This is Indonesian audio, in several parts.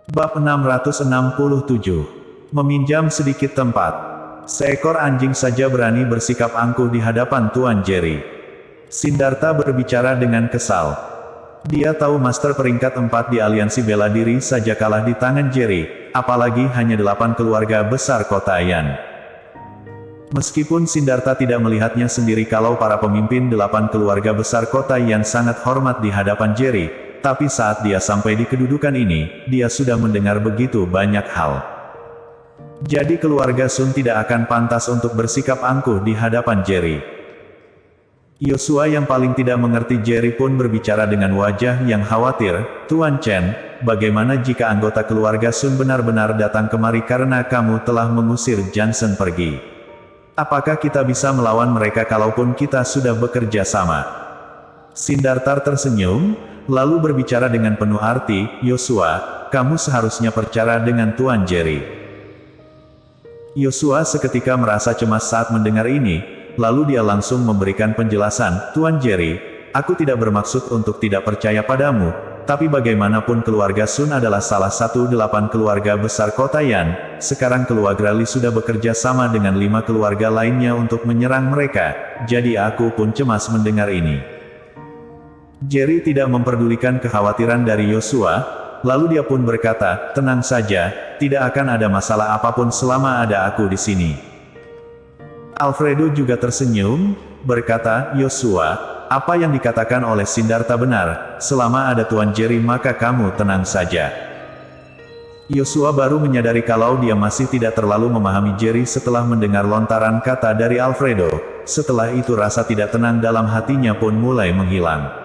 Bab 667. Meminjam sedikit tempat. Seekor anjing saja berani bersikap angkuh di hadapan Tuan Jerry. Siddhartha berbicara dengan kesal. Dia tahu Master peringkat 4 di aliansi bela diri saja kalah di tangan Jerry, apalagi hanya 8 keluarga besar kota Yan. Meskipun Siddhartha tidak melihatnya sendiri kalau para pemimpin 8 keluarga besar kota Yan sangat hormat di hadapan Jerry, tapi saat dia sampai di kedudukan ini, dia sudah mendengar begitu banyak hal. Jadi keluarga Sun tidak akan pantas untuk bersikap angkuh di hadapan Jerry. Yosua yang paling tidak mengerti Jerry pun berbicara dengan wajah yang khawatir, "Tuan Chen, bagaimana jika anggota keluarga Sun benar-benar datang kemari karena kamu telah mengusir Johnson pergi? Apakah kita bisa melawan mereka kalaupun kita sudah bekerja sama?" Siddhartha tersenyum, lalu berbicara dengan penuh arti, "Yosua, kamu seharusnya percaya dengan Tuan Jerry." Yosua seketika merasa cemas saat mendengar ini, lalu dia langsung memberikan penjelasan, "Tuan Jerry, aku tidak bermaksud untuk tidak percaya padamu, tapi bagaimanapun keluarga Sun adalah salah satu 8 keluarga besar kota Yan, sekarang keluarga Li sudah bekerja sama dengan 5 keluarga lainnya untuk menyerang mereka, jadi aku pun cemas mendengar ini." Jerry tidak memperdulikan kekhawatiran dari Yosua, lalu dia pun berkata, "Tenang saja, tidak akan ada masalah apapun selama ada aku di sini." Alfredo juga tersenyum, berkata, "Yosua, apa yang dikatakan oleh Siddhartha benar, selama ada Tuan Jerry maka kamu tenang saja." Yosua baru menyadari kalau dia masih tidak terlalu memahami Jerry setelah mendengar lontaran kata dari Alfredo. Setelah itu rasa tidak tenang dalam hatinya pun mulai menghilang.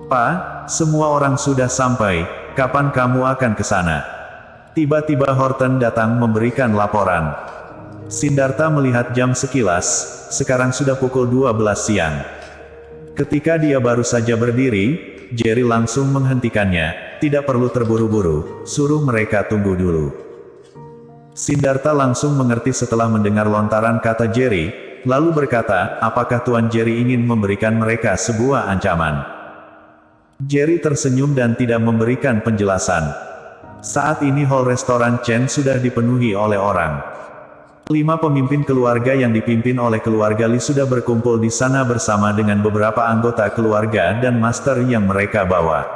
"Pak, semua orang sudah sampai, kapan kamu akan ke sana?" Tiba-tiba Horton datang memberikan laporan. Siddhartha melihat jam sekilas, sekarang sudah pukul 12 siang. Ketika dia baru saja berdiri, Jerry langsung menghentikannya, "Tidak perlu terburu-buru, suruh mereka tunggu dulu." Siddhartha langsung mengerti setelah mendengar lontaran kata Jerry, lalu berkata, "Apakah Tuan Jerry ingin memberikan mereka sebuah ancaman?" Jerry tersenyum dan tidak memberikan penjelasan. Saat ini hall restoran Chen sudah dipenuhi oleh orang. 5 pemimpin keluarga yang dipimpin oleh keluarga Li sudah berkumpul di sana bersama dengan beberapa anggota keluarga dan master yang mereka bawa.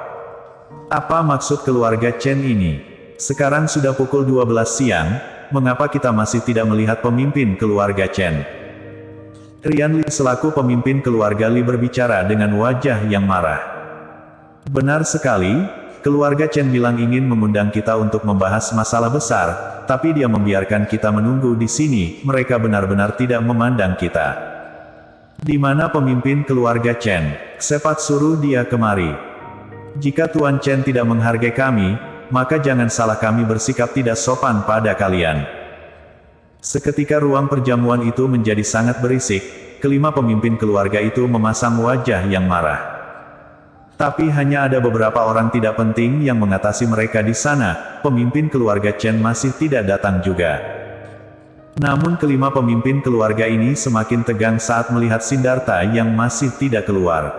Apa maksud keluarga Chen ini? Sekarang sudah pukul 12 siang, mengapa kita masih tidak melihat pemimpin keluarga Chen? Rian Li selaku pemimpin keluarga Li berbicara dengan wajah yang marah. "Benar sekali. Keluarga Chen bilang ingin mengundang kita untuk membahas masalah besar, tapi dia membiarkan kita menunggu di sini, mereka benar-benar tidak memandang kita. Di mana pemimpin keluarga Chen? Cepat suruh dia kemari. Jika Tuan Chen tidak menghargai kami, maka jangan salah kami bersikap tidak sopan pada kalian." Seketika ruang perjamuan itu menjadi sangat berisik, kelima pemimpin keluarga itu memasang wajah yang marah. Tapi hanya ada beberapa orang tidak penting yang mengatasi mereka di sana, pemimpin keluarga Chen masih tidak datang juga. Namun kelima pemimpin keluarga ini semakin tegang saat melihat Siddhartha yang masih tidak keluar.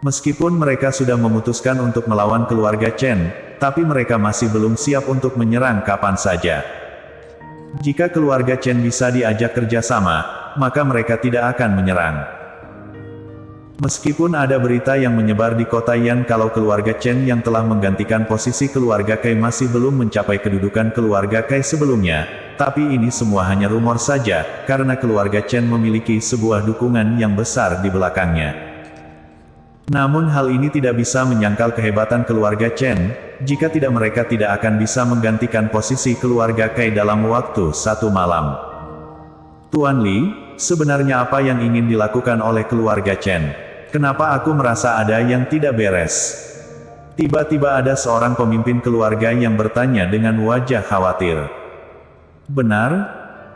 Meskipun mereka sudah memutuskan untuk melawan keluarga Chen, tapi mereka masih belum siap untuk menyerang kapan saja. Jika keluarga Chen bisa diajak kerjasama, maka mereka tidak akan menyerang. Meskipun ada berita yang menyebar di kota Yan kalau keluarga Chen yang telah menggantikan posisi keluarga Kai masih belum mencapai kedudukan keluarga Kai sebelumnya, tapi ini semua hanya rumor saja, karena keluarga Chen memiliki sebuah dukungan yang besar di belakangnya. Namun hal ini tidak bisa menyangkal kehebatan keluarga Chen, jika tidak mereka tidak akan bisa menggantikan posisi keluarga Kai dalam waktu 1 malam. "Tuan Li, sebenarnya apa yang ingin dilakukan oleh keluarga Chen? Kenapa aku merasa ada yang tidak beres?" Tiba-tiba ada seorang pemimpin keluarga yang bertanya dengan wajah khawatir. "Benar,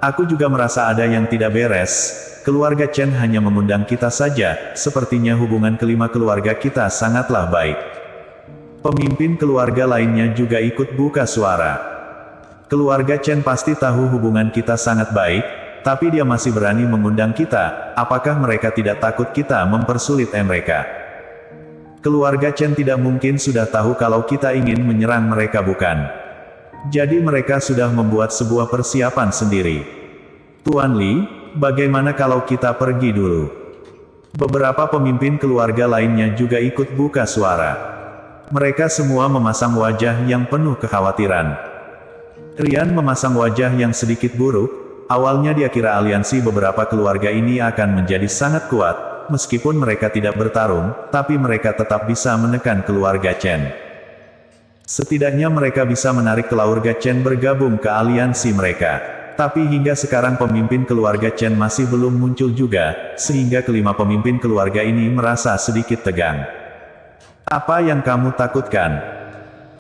aku juga merasa ada yang tidak beres. Keluarga Chen hanya mengundang kita saja, sepertinya hubungan kelima keluarga kita sangatlah baik." Pemimpin keluarga lainnya juga ikut buka suara. "Keluarga Chen pasti tahu hubungan kita sangat baik, tapi dia masih berani mengundang kita, apakah mereka tidak takut kita mempersulit mereka?" Keluarga Chen tidak mungkin sudah tahu kalau kita ingin menyerang mereka, bukan? Jadi mereka sudah membuat sebuah persiapan sendiri. Tuan Li, bagaimana kalau kita pergi dulu? Beberapa pemimpin keluarga lainnya juga ikut buka suara. Mereka semua memasang wajah yang penuh kekhawatiran. Rian memasang wajah yang sedikit buruk. Awalnya dia kira aliansi beberapa keluarga ini akan menjadi sangat kuat, meskipun mereka tidak bertarung, tapi mereka tetap bisa menekan keluarga Chen. Setidaknya mereka bisa menarik keluarga Chen bergabung ke aliansi mereka. Tapi hingga sekarang pemimpin keluarga Chen masih belum muncul juga, sehingga kelima pemimpin keluarga ini merasa sedikit tegang. Apa yang kamu takutkan?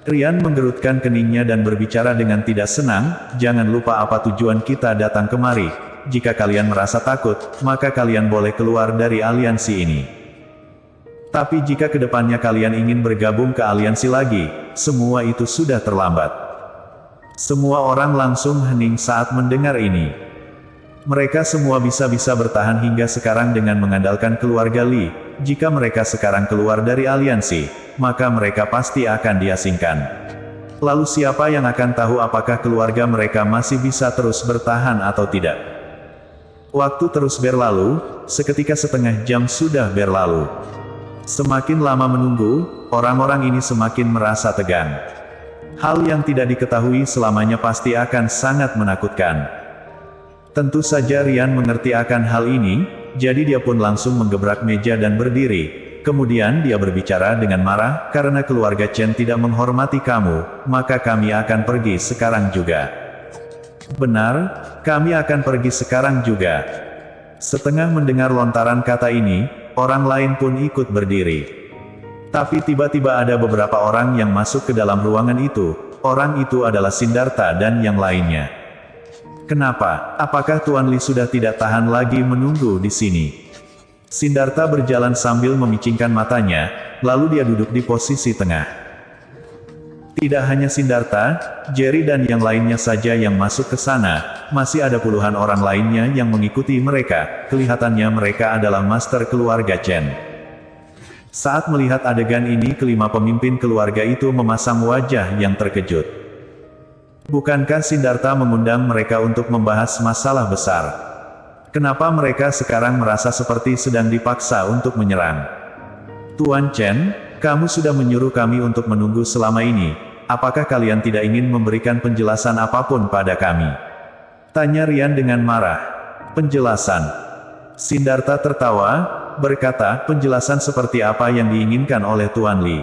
Rian menggerutkan keningnya dan berbicara dengan tidak senang, jangan lupa apa tujuan kita datang kemari. Jika kalian merasa takut, maka kalian boleh keluar dari aliansi ini. Tapi jika kedepannya kalian ingin bergabung ke aliansi lagi, semua itu sudah terlambat. Semua orang langsung hening saat mendengar ini. Mereka semua bisa-bisa bertahan hingga sekarang dengan mengandalkan keluarga Li. Jika mereka sekarang keluar dari aliansi, maka mereka pasti akan diasingkan. Lalu siapa yang akan tahu apakah keluarga mereka masih bisa terus bertahan atau tidak? Waktu terus berlalu, seketika setengah jam sudah berlalu. Semakin lama menunggu, orang-orang ini semakin merasa tegang. Hal yang tidak diketahui selamanya pasti akan sangat menakutkan. Tentu saja Rian mengerti akan hal ini, jadi dia pun langsung menggebrak meja dan berdiri. Kemudian dia berbicara dengan marah, karena keluarga Chen tidak menghormati kamu, maka kami akan pergi sekarang juga. Benar, kami akan pergi sekarang juga. Setengah mendengar lontaran kata ini, orang lain pun ikut berdiri. Tapi tiba-tiba ada beberapa orang yang masuk ke dalam ruangan itu. Orang itu adalah Sindarta dan yang lainnya. Kenapa? Apakah Tuan Li sudah tidak tahan lagi menunggu di sini? Sindarta berjalan sambil memicingkan matanya, lalu dia duduk di posisi tengah. Tidak hanya Sindarta, Jerry dan yang lainnya saja yang masuk ke sana, masih ada puluhan orang lainnya yang mengikuti mereka. Kelihatannya mereka adalah master keluarga Chen. Saat melihat adegan ini, kelima pemimpin keluarga itu memasang wajah yang terkejut. Bukankah Sindarta mengundang mereka untuk membahas masalah besar? Kenapa mereka sekarang merasa seperti sedang dipaksa untuk menyerang? Tuan Chen, kamu sudah menyuruh kami untuk menunggu selama ini. Apakah kalian tidak ingin memberikan penjelasan apapun pada kami? Tanya Rian dengan marah. Penjelasan. Sindarta tertawa, berkata, penjelasan seperti apa yang diinginkan oleh Tuan Li?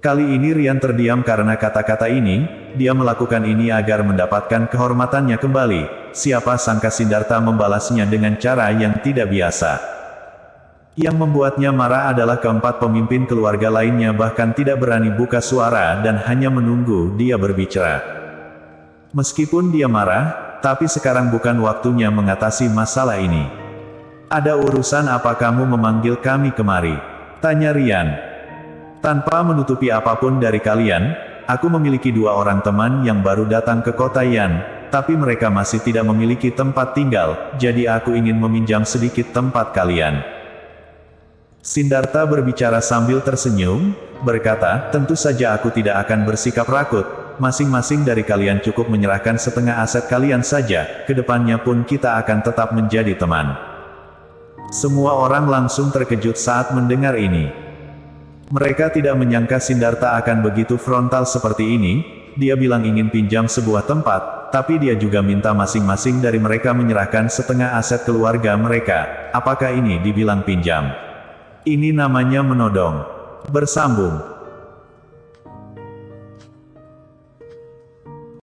Kali ini Rian terdiam karena kata-kata ini, dia melakukan ini agar mendapatkan kehormatannya kembali. Siapa sangka Sindarta membalasnya dengan cara yang tidak biasa. Yang membuatnya marah adalah keempat pemimpin keluarga lainnya bahkan tidak berani buka suara dan hanya menunggu dia berbicara. Meskipun dia marah, tapi sekarang bukan waktunya mengatasi masalah ini. Ada urusan apa kamu memanggil kami kemari? Tanya Rian. Tanpa menutupi apapun dari kalian, aku memiliki dua orang teman yang baru datang ke kota Yan, tapi mereka masih tidak memiliki tempat tinggal, jadi aku ingin meminjam sedikit tempat kalian. Sindarta berbicara sambil tersenyum, berkata, tentu saja aku tidak akan bersikap rakut, masing-masing dari kalian cukup menyerahkan setengah aset kalian saja, kedepannya pun kita akan tetap menjadi teman. Semua orang langsung terkejut saat mendengar ini. Mereka tidak menyangka Sindarta akan begitu frontal seperti ini. Dia bilang ingin pinjam sebuah tempat, tapi dia juga minta masing-masing dari mereka menyerahkan setengah aset keluarga mereka. Apakah ini dibilang pinjam? Ini namanya menodong. Bersambung.